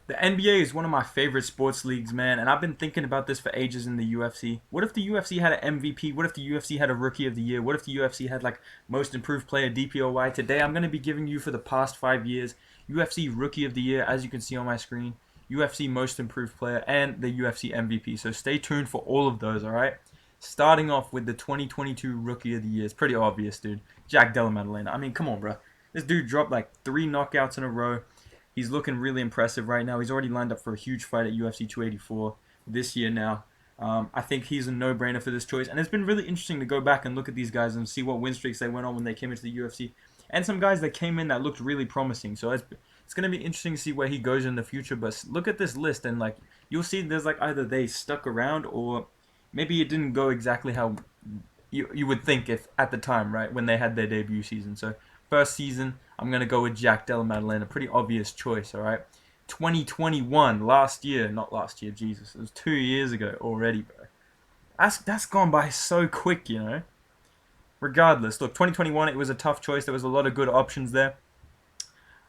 The NBA is one of my favorite sports leagues, man, and I've been thinking about this for ages in the UFC. What if the UFC had an MVP? What if the UFC had a Rookie of the Year? What if the UFC had like Most Improved Player DPOY? Today, I'm going to be giving you for the past 5 years UFC Rookie of the Year, as you can see on my screen, UFC Most Improved Player, and the UFC MVP. So stay tuned for all of those, all right? Starting off with the 2022 Rookie of the Year. It's pretty obvious, dude. Jack Della Maddalena. I mean, come on, bro. This dude dropped like 3 knockouts in a row. He's looking really impressive right now. He's already lined up for a huge fight at UFC 284 this year now. I think he's a no-brainer for this choice. And it's been really interesting to go back and look at these guys and see what win streaks they went on when they came into the UFC. And some guys that came in that looked really promising. So it's going to be interesting to see where he goes in the future. But look at this list and like you'll see there's like either they stuck around or maybe it didn't go exactly how you would think if at the time, right, when they had their debut season. So first season, I'm going to go with Jack Della Maddalena. Pretty obvious choice, all right? 2021, last year, not last year, Jesus. It was 2 years ago already, bro. That's gone by so quick, you know? Regardless, look, 2021, it was a tough choice. There was a lot of good options there.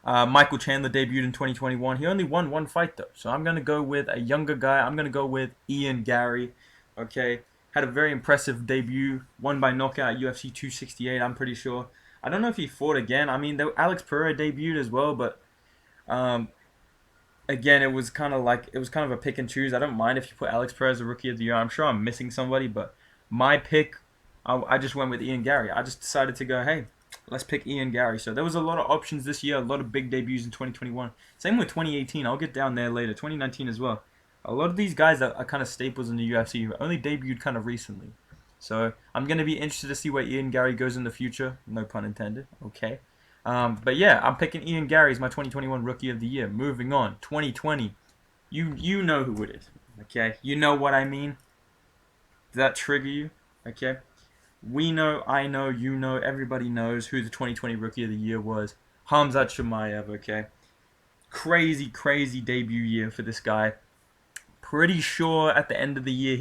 Michael Chandler debuted in 2021. He only won one fight, though. So I'm going to go with a younger guy. I'm going to go with Ian Gary, okay? Had a very impressive debut. Won by knockout at UFC 268, I'm pretty sure. I don't know if he fought again. I mean, Alex Pereira debuted as well, but um, again, it was kind of a pick and choose. I don't mind if you put Alex Pereira as a Rookie of the Year. I'm sure I'm missing somebody, but my pick, I just went with Ian Gary. I just decided to go, hey, let's pick Ian Gary. So there was a lot of options this year, a lot of big debuts in 2021. Same with 2018. I'll get down there later. 2019 as well. A lot of these guys that are kind of staples in the UFC who only debuted kind of recently. So I'm going to be interested to see where Ian Gary goes in the future. No pun intended. Okay. But yeah, I'm picking Ian Gary as my 2021 Rookie of the Year. Moving on. 2020. You know who it is. Okay. You know what I mean. Does that trigger you? Okay. We know, I know, you know, everybody knows who the 2020 Rookie of the Year was. Khamzat Chimaev, okay? Crazy, crazy debut year for this guy. Pretty sure at the end of the year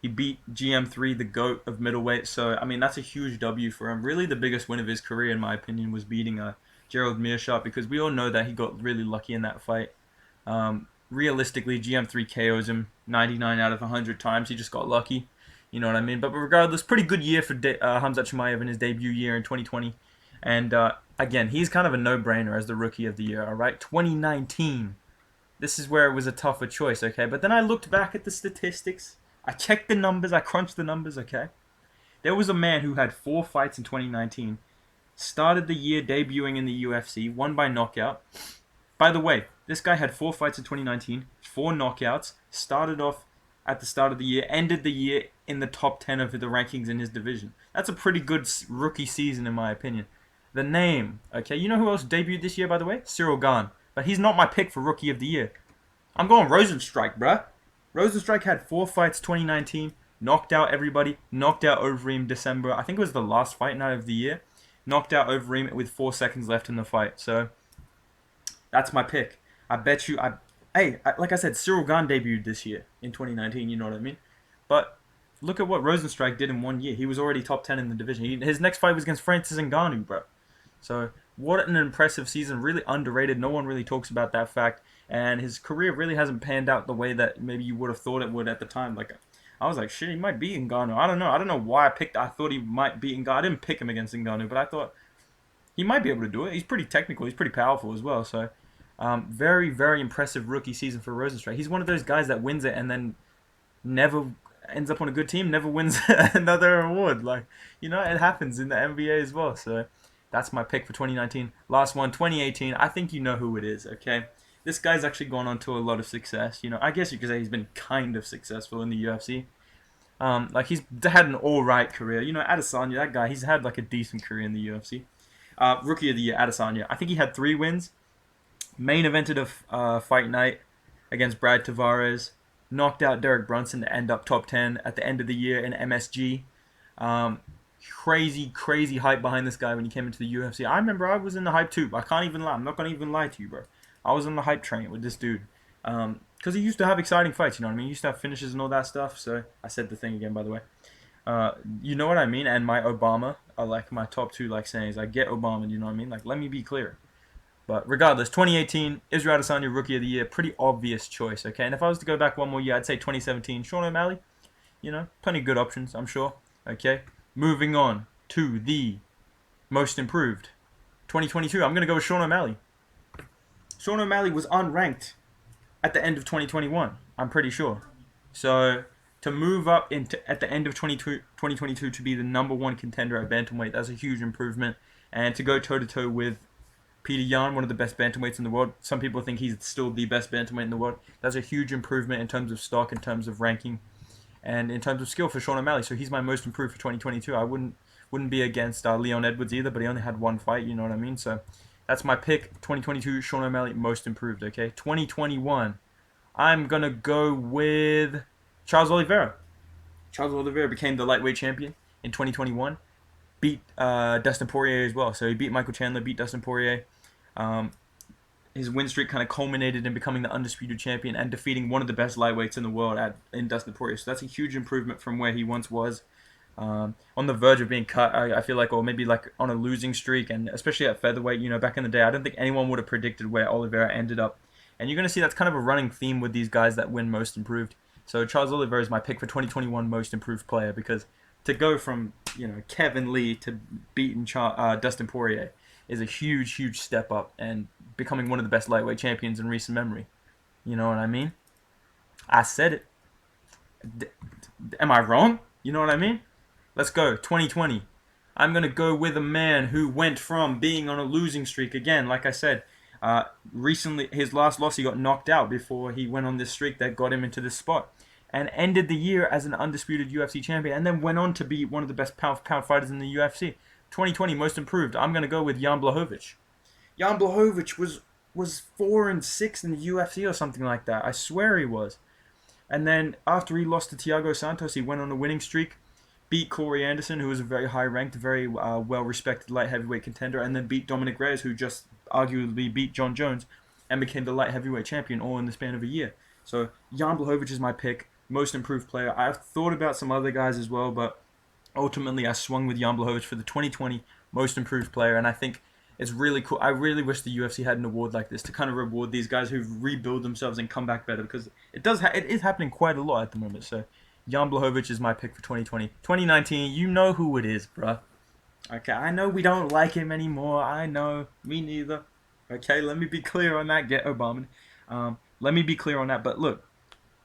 he beat GM3, the GOAT of middleweight. So, I mean, that's a huge W for him. Really the biggest win of his career, in my opinion, was beating Gerald Meerschaert because we all know that he got really lucky in that fight. Realistically, GM3 KOs him 99 out of 100 times. He just got lucky. You know what I mean? But regardless, pretty good year for Khamzat Chimaev in his debut year in 2020. And again, he's kind of a no-brainer as the Rookie of the Year, all right? 2019. This is where it was a tougher choice, okay? But then I looked back at the statistics. I checked the numbers. I crunched the numbers, okay? There was a man who had 4 fights in 2019, started the year debuting in the UFC, won by knockout. By the way, this guy had 4 fights in 2019, 4 knockouts, started off at the start of the year, ended the year in the top 10 of the rankings in his division. That's a pretty good rookie season, in my opinion. The name, okay? You know who else debuted this year, by the way? Cyril Gane. But he's not my pick for Rookie of the Year. I'm going Rosenstriker, bruh. Rosenstriker had 4 fights 2019, knocked out everybody, knocked out Overeem December. I think it was the last fight night of the year. Knocked out Overeem with 4 seconds left in the fight. So, that's my pick. I bet you, like I said, Cyril Gane debuted this year in 2019, you know what I mean? But look at what Rosenstrike did in 1 year. He was already top 10 in the division. His next fight was against Francis Ngannou, bro. So, what an impressive season. Really underrated. No one really talks about that fact. And his career really hasn't panned out the way that maybe you would have thought it would at the time. Like, I was like, shit, he might beat Ngannou. I don't know. I don't know why I thought he might beat Ngannou. I didn't pick him against Ngannou, but I thought he might be able to do it. He's pretty technical. He's pretty powerful as well. So, very, very impressive rookie season for Rosenstrike. He's one of those guys that wins it and then never ends up on a good team, never wins another award. Like, you know, it happens in the NBA as well. So, that's my pick for 2019. Last one, 2018. I think you know who it is, okay? This guy's actually gone on to a lot of success. You know, I guess you could say he's been kind of successful in the UFC. Like, he's had an all-right career. You know, Adesanya, that guy, he's had, like, a decent career in the UFC. Rookie of the Year, Adesanya. I think he had 3 wins. Main evented a fight night against Brad Tavares. Knocked out Derek Brunson to end up top 10 at the end of the year in MSG. Crazy, crazy hype behind this guy when he came into the UFC. I remember I was in the hype too. I can't even lie. I'm not going to even lie to you, bro. I was on the hype train with this dude. Because he used to have exciting fights, you know what I mean? He used to have finishes and all that stuff. So, I said the thing again, by the way. You know what I mean? And my Obama are like my top 2 like sayings. I get Obama, you know what I mean? Like, let me be clear. But regardless, 2018, Israel Adesanya, Rookie of the Year, pretty obvious choice, okay? And if I was to go back one more year, I'd say 2017, Sean O'Malley. Plenty of good options, I'm sure, okay? Moving on to the most improved. 2022, I'm going to go with Sean O'Malley. Sean O'Malley was unranked at the end of 2021, I'm pretty sure. So to move up into at the end of 2022 to be the number one contender at bantamweight, that's a huge improvement. And to go toe to toe with Peter Yan, one of the best bantamweights in the world. Some people think he's still the best bantamweight in the world. That's a huge improvement in terms of stock, in terms of ranking, and in terms of skill for Sean O'Malley. So he's my most improved for 2022. I wouldn't be against Leon Edwards either, but he only had one fight. You know what I mean? So that's my pick. 2022, Sean O'Malley, most improved. Okay, 2021, I'm gonna go with Charles Oliveira. Charles Oliveira became the lightweight champion in 2021. Beat Dustin Poirier as well. So he beat Michael Chandler, beat Dustin Poirier. Um, his win streak kind of culminated in becoming the undisputed champion and defeating one of the best lightweights in the world in Dustin Poirier. So that's a huge improvement from where he once was. On the verge of being cut, I feel like, or maybe like on a losing streak, and especially at featherweight, back in the day, I don't think anyone would have predicted where Oliveira ended up. And you're going to see that's kind of a running theme with these guys that win most improved. So Charles Oliveira is my pick for 2021 most improved player, because to go from Kevin Lee to beating Dustin Poirier is a huge step up and becoming one of the best lightweight champions in recent memory. You know what I mean? I said it. Am I wrong? You know what I mean? Let's go. 2020. I'm going to go with a man who went from being on a losing streak again, like I said. Recently, his last loss, he got knocked out before he went on this streak that got him into this spot, and ended the year as an undisputed UFC champion, and then went on to be one of the best pound fighters in the UFC. 2020 most improved. I'm gonna go with Jan Blachowicz. Jan Blachowicz was 4-6 in the UFC or something like that. I swear he was. And then after he lost to Thiago Santos, he went on a winning streak, beat Corey Anderson, who was a very high-ranked, very well-respected light heavyweight contender, and then beat Dominic Reyes, who just arguably beat John Jones, and became the light heavyweight champion all in the span of a year. So Jan Blachowicz is my pick, most improved player. I've thought about some other guys as well, but ultimately I swung with Jan Blachowicz for the 2020 most improved player, and I think it's really cool. I really wish the UFC had an award like this to kind of reward these guys who rebuild themselves and come back better, because it is happening quite a lot at the moment. So Jan Blachowicz is my pick for 2020. 2019, you know who it is, bruh. Okay, I know we don't like him anymore. I know, me neither. Okay, let me be clear on that. Get Obama. Let me be clear on that. But look,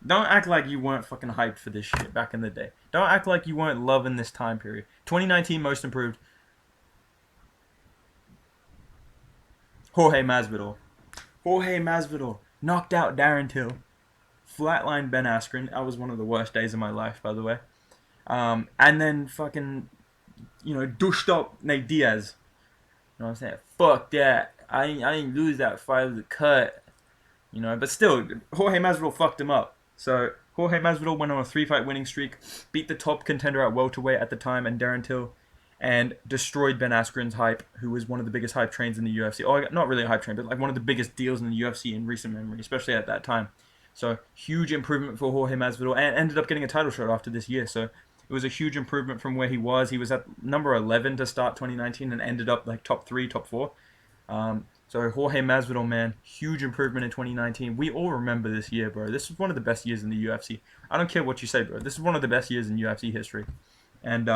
don't act like you weren't fucking hyped for this shit back in the day. Don't act like you weren't loving this time period. 2019 most improved. Jorge Masvidal. Jorge Masvidal knocked out Darren Till. Flatlined Ben Askren. That was one of the worst days of my life, by the way. And then fucking, douched up Nate Diaz. You know what I'm saying? Fuck that. I ain't lose that fight of the cut. But still, Jorge Masvidal fucked him up. So Jorge Masvidal went on a 3-fight winning streak, beat the top contender at welterweight at the time, and Darren Till, and destroyed Ben Askren's hype, who was one of the biggest hype trains in the UFC. Oh, not really a hype train, but like one of the biggest deals in the UFC in recent memory, especially at that time. So huge improvement for Jorge Masvidal, and ended up getting a title shot after this year. So it was a huge improvement from where he was. He was at number 11 to start 2019 and ended up like top 3, top 4. So Jorge Masvidal, man, huge improvement in 2019. We all remember this year, bro. This was one of the best years in the UFC. I don't care what you say, bro. This is one of the best years in UFC history. And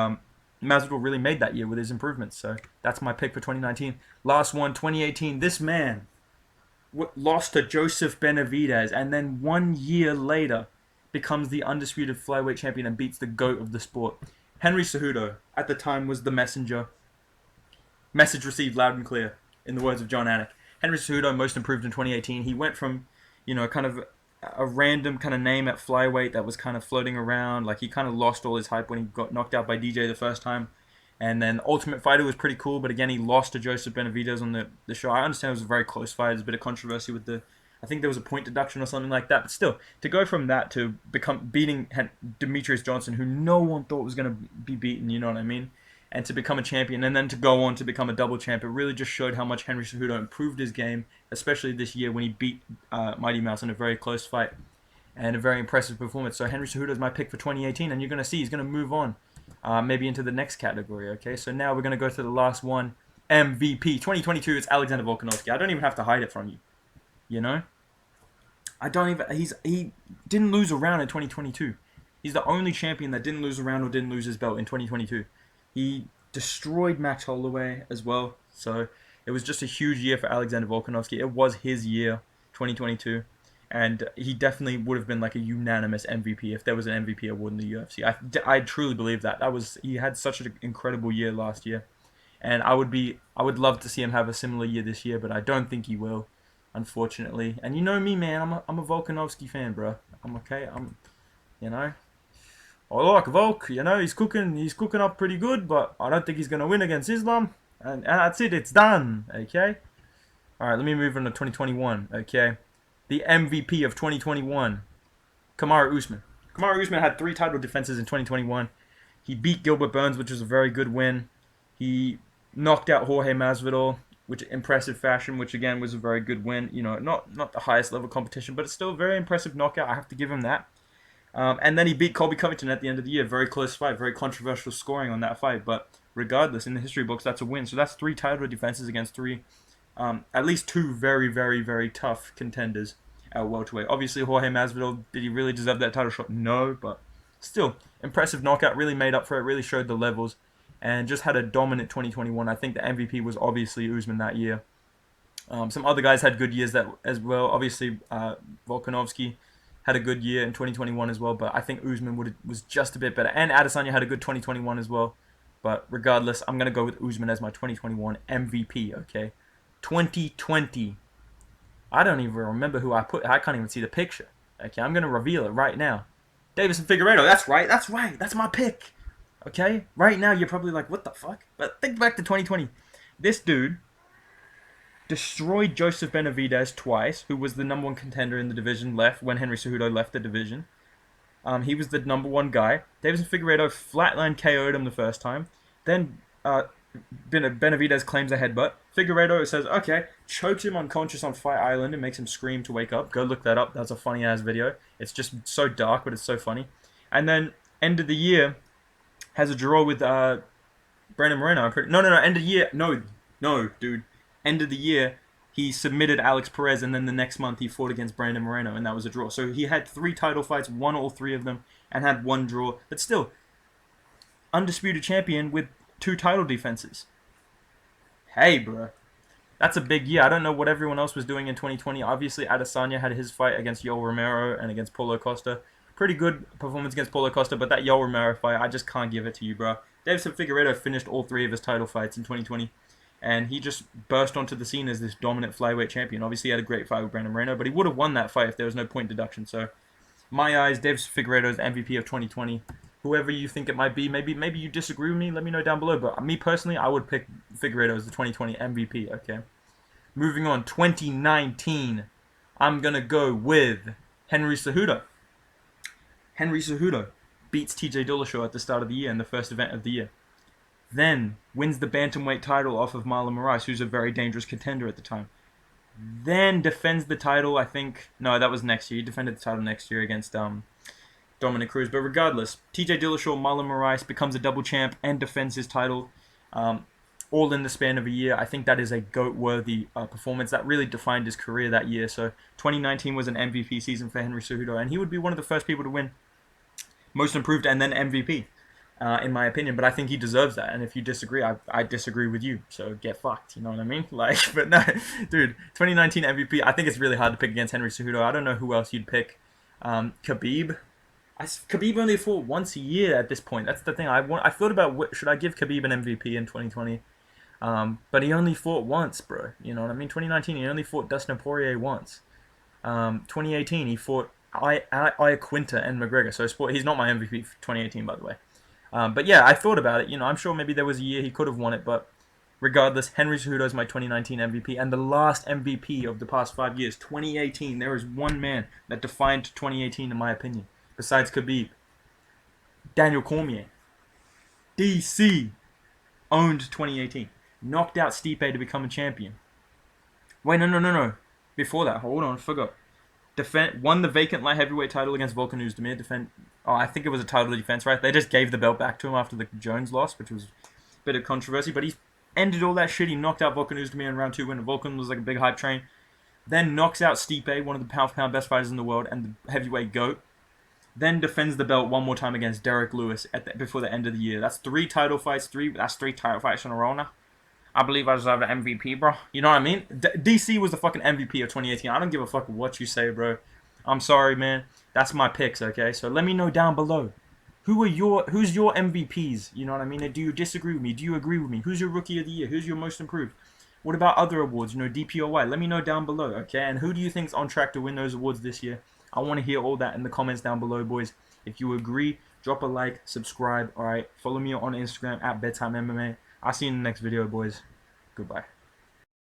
Masvidal really made that year with his improvements. So that's my pick for 2019. Last one, 2018. This man lost to Joseph Benavidez, and then 1 year later becomes the undisputed flyweight champion and beats the GOAT of the sport. Henry Cejudo, at the time, was the messenger. Message received loud and clear, in the words of John Anik. Henry Cejudo, most improved in 2018. He went from, kind of a random kind of name at flyweight that was kind of floating around. Like, he kind of lost all his hype when he got knocked out by DJ the first time. And then Ultimate Fighter was pretty cool, but again, he lost to Joseph Benavidez on the show. I understand it was a very close fight. There's a bit of controversy with I think there was a point deduction or something like that. But still, to go from that to beating Demetrius Johnson, who no one thought was going to be beaten, you know what I mean? And to become a champion, and then to go on to become a double champ, it really just showed how much Henry Cejudo improved his game, especially this year when he beat Mighty Mouse in a very close fight and a very impressive performance. So Henry Cejudo is my pick for 2018, and you're going to see he's going to move on maybe into the next category, okay? So now we're going to go to the last one, MVP. 2022, it's Alexander Volkanovski. I don't even have to hide it from you. You know? I don't even. He didn't lose a round in 2022. He's the only champion that didn't lose a round or didn't lose his belt in 2022. He destroyed Max Holloway as well. So it was just a huge year for Alexander Volkanovski. It was his year, 2022. And he definitely would have been like a unanimous MVP if there was an MVP award in the UFC. I truly believe that. He had such an incredible year last year. And I would love to see him have a similar year this year, but I don't think he will, unfortunately. And you know me, man. I'm a Volkanovski fan, bro. I'm okay. You know, I like Volk. You know, he's cooking up pretty good, but I don't think he's gonna win against Islam. And that's it. It's done. Okay. All right. Let me move on to 2021. Okay. The MVP of 2021, Kamaru Usman. Kamaru Usman had 3 title defenses in 2021. He beat Gilbert Burns, which was a very good win. He knocked out Jorge Masvidal, which impressive fashion, which again was a very good win. You know, not the highest level competition, but it's still a very impressive knockout. I have to give him that. And then he beat Colby Covington at the end of the year. Very close fight, very controversial scoring on that fight. But regardless, in the history books, that's a win. So that's 3 title defenses against 3, at least 2 very, very, very tough contenders at welterweight. Obviously, Jorge Masvidal, did he really deserve that title shot? No, but still, impressive knockout. Really made up for it. Really showed the levels. And just had a dominant 2021. I think the MVP was obviously Usman that year. Some other guys had good years as well. Obviously, Volkanovski had a good year in 2021 as well. But I think Usman was just a bit better. And Adesanya had a good 2021 as well. But regardless, I'm going to go with Usman as my 2021 MVP, okay? 2020. I don't even remember who I put. I can't even see the picture. Okay, I'm going to reveal it right now. Deiveson Figueiredo. That's right. That's my pick. Okay? Right now, you're probably like, what the fuck? But think back to 2020. This dude destroyed Joseph Benavidez twice, who was the #1 contender in the division when Henry Cejudo left the division. He was the #1 guy. Deiveson Figueiredo flatline KO'd him the first time. Then Benavidez claims a headbutt. Figueiredo says, okay, chokes him unconscious on Fight Island and makes him scream to wake up. Go look that up. That's a funny-ass video. It's just so dark, but it's so funny. And then, end of the year, has a draw with Brandon Moreno. No, end of the year. No, dude. End of the year, he submitted Alex Perez, and then the next month he fought against Brandon Moreno, and that was a draw. So he had 3 title fights, won all 3 of them, and had 1 draw. But still, undisputed champion with 2 title defenses. Hey, bro. That's a big year. I don't know what everyone else was doing in 2020. Obviously, Adesanya had his fight against Yoel Romero and against Paulo Costa. Pretty good performance against Paulo Costa, but that Yoel Romero fight, I just can't give it to you, bro. Deiveson Figueiredo finished all 3 of his title fights in 2020, and he just burst onto the scene as this dominant flyweight champion. Obviously, he had a great fight with Brandon Moreno, but he would have won that fight if there was no point deduction. So, my eyes, Deiveson Figueiredo is the MVP of 2020. Whoever you think it might be, maybe you disagree with me, let me know down below. But me personally, I would pick Figueiredo as the 2020 MVP, okay? Moving on, 2019, I'm going to go with Henry Cejudo. Henry Cejudo beats TJ Dillashaw at the start of the year in the first event of the year. Then wins the bantamweight title off of Marlon Moraes, who's a very dangerous contender at the time. Then defends the title, I think. No, that was next year. He defended the title next year against Dominic Cruz. But regardless, TJ Dillashaw, Marlon Moraes becomes a double champ and defends his title. All in the span of a year. I think that is a GOAT-worthy performance. That really defined his career that year. So 2019 was an MVP season for Henry Cejudo, and he would be one of the first people to win Most Improved and then MVP, in my opinion. But I think he deserves that. And if you disagree, I disagree with you. So get fucked. You know what I mean? Like, but no, dude. 2019 MVP. I think it's really hard to pick against Henry Cejudo. I don't know who else you'd pick. Khabib. Khabib only fought once a year at this point. That's the thing. I thought about should I give Khabib an MVP in 2020. But he only fought once, bro. You know what I mean? 2019, he only fought Dustin Poirier once. 2018, he fought Iaquinta and McGregor. So he's not my MVP for 2018, by the way. But yeah, I thought about it. You know, I'm sure maybe there was a year he could have won it, but regardless, Henry Cejudo is my 2019 MVP, and the last MVP of the past 5 years, 2018. There is one man that defined 2018, in my opinion, besides Khabib. Daniel Cormier. DC owned 2018. Knocked out Stipe to become a champion. Wait, no. Before that, hold on, forgot. Won the vacant light heavyweight title against Volkan Oezdemir. I think it was a title defense, right? They just gave the belt back to him after the Jones loss, which was a bit of controversy. But he's ended all that shit. He knocked out Volkanovski in round 2 when Volkan was like a big hype train. Then knocks out Stipe, one of the pound for pound best fighters in the world and the heavyweight GOAT. Then defends the belt one more time against Derek Lewis before the end of the year. That's 3 title fights. That's 3 title fights in a row now. I believe I deserve the MVP, bro. You know what I mean? DC was the fucking MVP of 2018. I don't give a fuck what you say, bro. I'm sorry, man. That's my picks, okay? So let me know down below. Who's your MVPs? You know what I mean? Do you disagree with me? Do you agree with me? Who's your Rookie of the Year? Who's your Most Improved? What about other awards? You know, DPOY. Let me know down below, okay? And who do you think's on track to win those awards this year? I want to hear all that in the comments down below, boys. If you agree, drop a like, subscribe, alright? Follow me on Instagram at Bedtime MMA. I'll see you in the next video, boys. Goodbye.